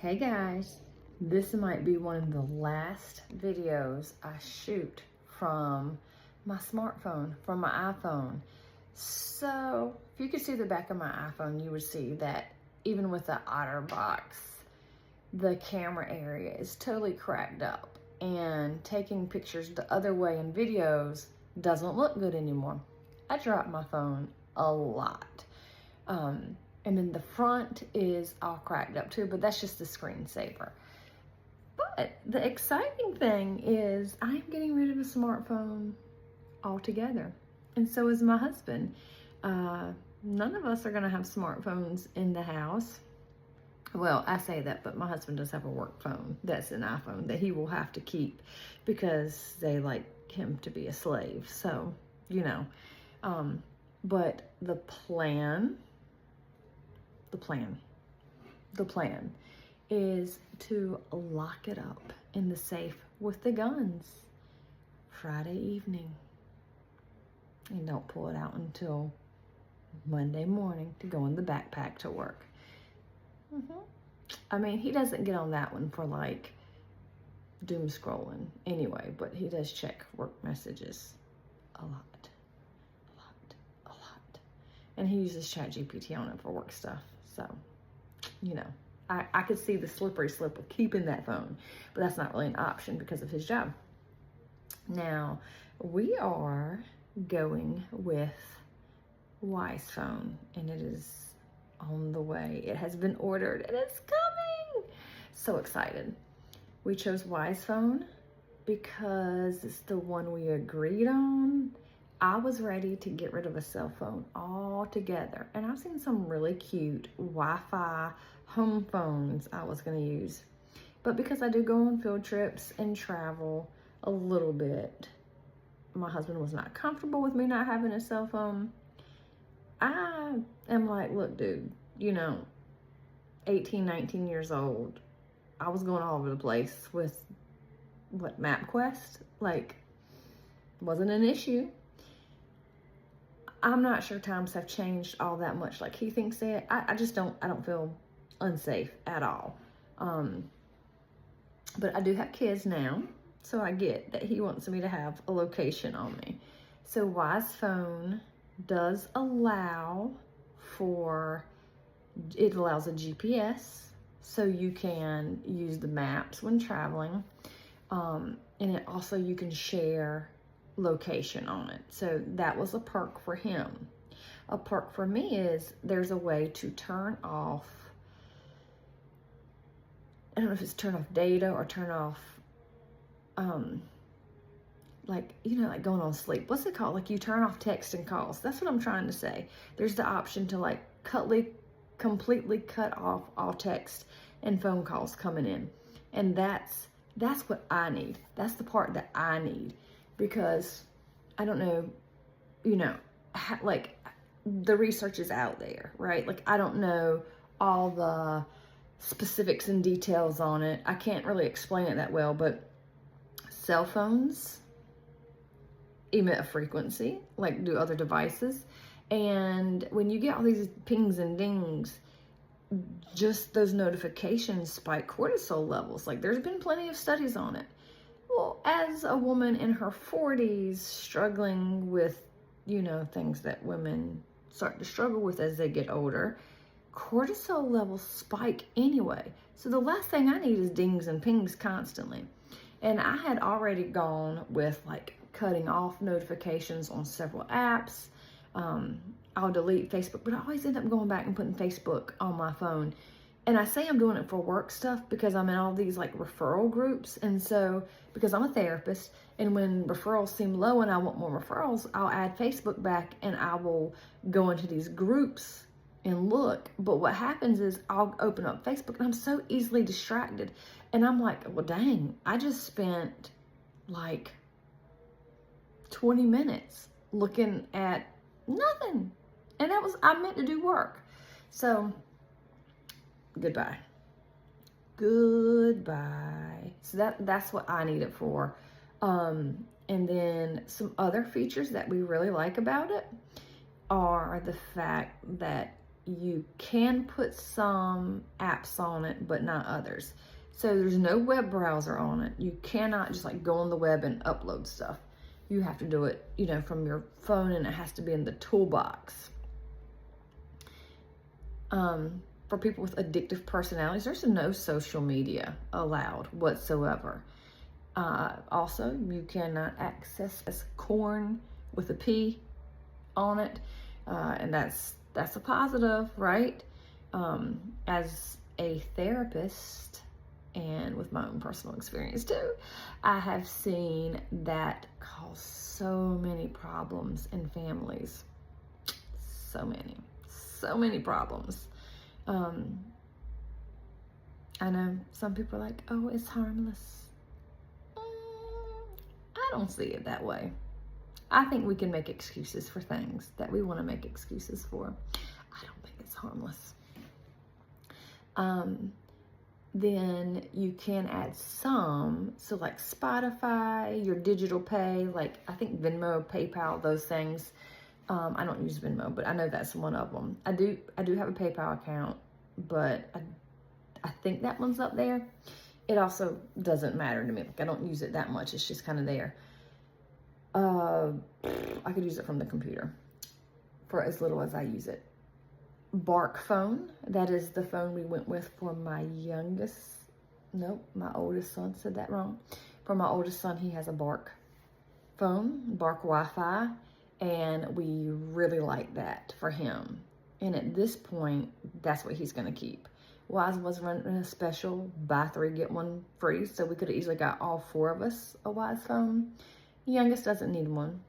Hey guys, this might be one of the last videos I shoot from my smartphone, from my iPhone. So if you could see the back of my iPhone, you would see that even with the OtterBox, the camera area is totally cracked up, and taking pictures the other way in videos doesn't look good anymore. I drop my phone a lot. And then the front is all cracked up too, but that's just the screensaver. But the exciting thing is I'm getting rid of a smartphone altogether. And so is my husband. None of us are gonna have smartphones in the house. Well, I say that, but my husband does have a work phone that's an iPhone that he will have to keep because they like him to be a slave. So, you know, but the plan is to lock it up in the safe with the guns Friday evening, and don't pull it out until Monday morning to go in the backpack to work. I mean, he doesn't get on that one for like doom scrolling anyway, but he does check work messages a lot. And he uses ChatGPT on it for work stuff. So, you know, I could see the slippery slope of keeping that phone, but that's not really an option because of his job. Now, we are going with Wise Phone, and it is on the way. It has been ordered and it's coming. So excited. We chose Wise Phone because it's the one we agreed on. I was ready to get rid of a cell phone altogether, and I've seen some really cute Wi-Fi home phones I was going to use. But because I do go on field trips and travel a little bit, my husband was not comfortable with me not having a cell phone. I am like, look, dude, you know, 18, 19 years old. I was going all over the place with, MapQuest? Like, wasn't an issue. I'm not sure times have changed all that much like he thinks they. I don't feel unsafe at all. But I do have kids now, so I get that he wants me to have a location on me. So Wise Phone does allows a GPS, so you can use the maps when traveling. And it also, you can share location on it. So that was a perk for him. A perk for me is there's a way to turn off, I don't know if it's turn off data or turn off, like, you know, like going on sleep. What's it called? Like you turn off text and calls. That's what I'm trying to say. There's the option to like completely cut off all text and phone calls coming in. And that's what I need. That's the part that I need. Because I don't know, you know, like the research is out there, right? Like I don't know all the specifics and details on it. I can't really explain it that well, but cell phones emit a frequency, like do other devices. And when you get all these pings and dings, just those notifications spike cortisol levels. Like there's been plenty of studies on it. Well, as a woman in her 40s struggling with, you know, things that women start to struggle with as they get older, cortisol levels spike anyway. So the last thing I need is dings and pings constantly. And I had already gone with like cutting off notifications on several apps. I'll delete Facebook, but I always end up going back and putting Facebook on my phone. And I say I'm doing it for work stuff because I'm in all these like referral groups. And so, because I'm a therapist, and when referrals seem low and I want more referrals, I'll add Facebook back and I will go into these groups and look. But what happens is I'll open up Facebook and I'm so easily distracted. And I'm like, well, dang, I just spent like 20 minutes looking at nothing. And I meant to do work. So, goodbye. So that's what I need it for. And then some other features that we really like about it are the fact that you can put some apps on it, but not others. So there's no web browser on it. You cannot just like go on the web and upload stuff. You have to do it, you know, from your phone, and it has to be in the toolbox. For people with addictive personalities, there's no social media allowed whatsoever. Also, you cannot access corn with a P on it, and that's a positive, right? As a therapist, and with my own personal experience too, I have seen that cause so many problems in families. So many problems. I know some people are like, oh, it's harmless. I don't see it that way. I think we can make excuses for things that we want to make excuses for. I don't think it's harmless. Then you can add some, so like Spotify, your digital pay, like I think Venmo, PayPal, those things. I don't use Venmo, but I know that's one of them. I do have a PayPal account, but I think that one's up there. It also doesn't matter to me. Like I don't use it that much. It's just kind of there. I could use it from the computer for as little as I use it. Bark phone, that is the phone we went with for my oldest son, said that wrong. For my oldest son, he has a Bark phone, Bark Wi-Fi, and we really like that for him. And at this point, that's what he's going to keep. Wise was running a special, buy 3, get 1 free, so we could have easily got all 4 of us a Wise phone. The youngest doesn't need one,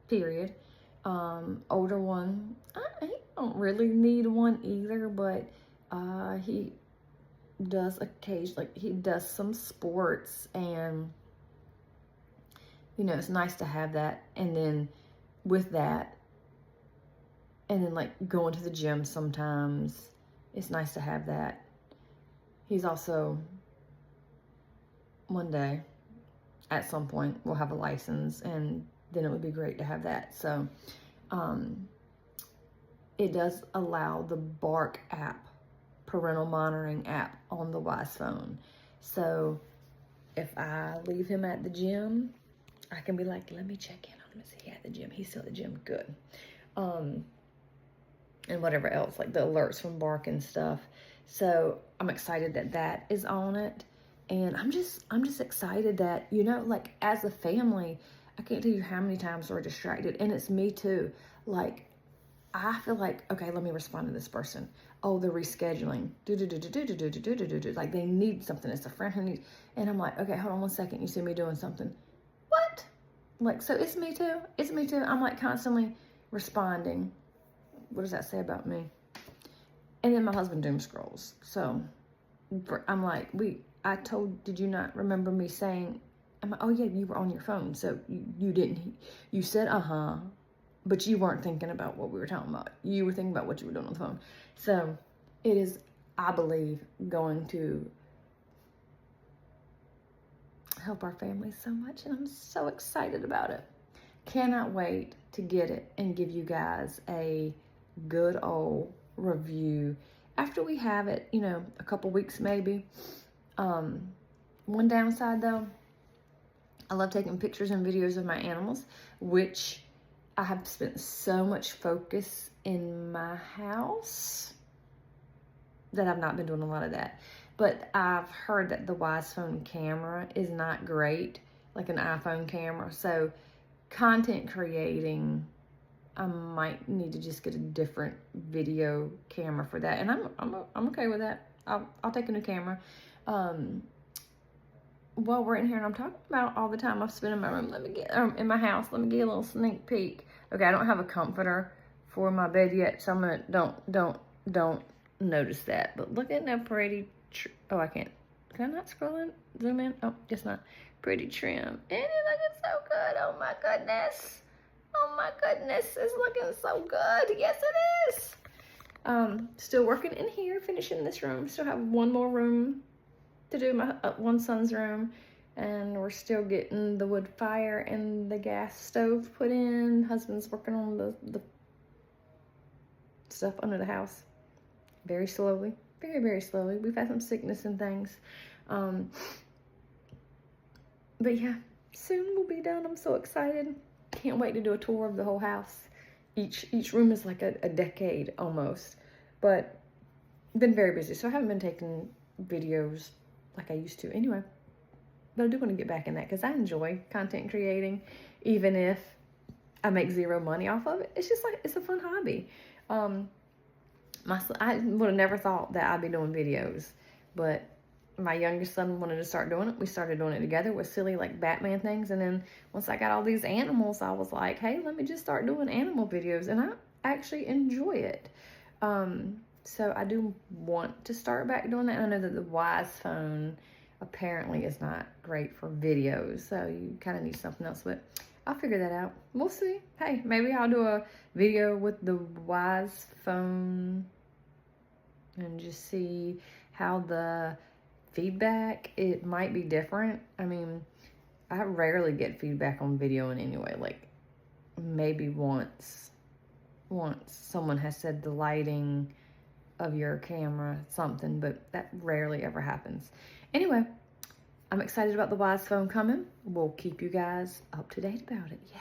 period. Older one, he don't really need one either, but he does occasionally, he does some sports, and you know, it's nice to have that. And then with that, and then like going to the gym sometimes, it's nice to have that. He's also, one day, at some point, we'll have a license, and then it would be great to have that. So it does allow the Bark app, parental monitoring app, on the Wise phone. So if I leave him at the gym, I can be like, let me check in on him. Is he at the gym? He's still at the gym. Good. And whatever else, like the alerts from Bark and stuff. So I'm excited that that is on it. And I'm just excited that, you know, like as a family, I can't tell you how many times we're distracted, and it's me too. Like, I feel like, okay, let me respond to this person. Oh, they're rescheduling. Like they need something. It's a friend who needs, and I'm like, okay, hold on 1 second. You see me doing something. What? Like, so it's me too. It's me too. I'm like constantly responding. What does that say about me? And then my husband doom scrolls. So I'm like, did you not remember me saying, I'm like, oh yeah, you were on your phone. So you didn't, you said, but you weren't thinking about what we were talking about. You were thinking about what you were doing on the phone. So it is, I believe, going to help our family so much, and I'm so excited about it. Cannot wait to get it and give you guys a good old review after we have it, you know, a couple weeks maybe. One downside though, I love taking pictures and videos of my animals, which I have spent so much focus in my house that I've not been doing a lot of that. But I've heard that the Wise phone camera is not great, like an iPhone camera. So content creating, I might need to just get a different video camera for that. And I'm okay with that. I'll take a new camera. While we're in here and I'm talking about all the time I've spent in my room, in my house, let me get a little sneak peek. Okay, I don't have a comforter for my bed yet, so I'm gonna, don't notice that. But look at that pretty, oh, I can't, can I not scroll in, zoom in? Oh, it's not. Pretty trim. And it's looking so good. Oh my goodness. Oh my goodness, it's looking so good. Yes, it is. Still working in here, finishing this room. Still have one more room to do, my one son's room, and we're still getting the wood fire and the gas stove put in. Husband's working on the stuff under the house. very slowly, very, very slowly. We've had some sickness and things. But yeah, soon we'll be done. I'm so excited. Can't wait to do a tour of the whole house. Each room is like a decade almost. But been very busy, so I haven't been taking videos like I used to anyway. But I do want to get back in that because I enjoy content creating, even if I make zero money off of it. It's just like, it's a fun hobby. I would have never thought that I'd be doing videos, but my youngest son wanted to start doing it. We started doing it together with silly like Batman things. And then once I got all these animals, I was like, hey, let me just start doing animal videos. And I actually enjoy it. So I do want to start back doing that. I know that the Wise phone apparently is not great for videos. So you kind of need something else, but I'll figure that out. We'll see. Hey, maybe I'll do a video with the Wise phone and just see how the feedback, it might be different. I mean, I rarely get feedback on video in any way. Like maybe once someone has said the lighting of your camera something, but that rarely ever happens. Anyway, I'm excited about the Wise phone coming. We'll keep you guys up to date about it. Yeah.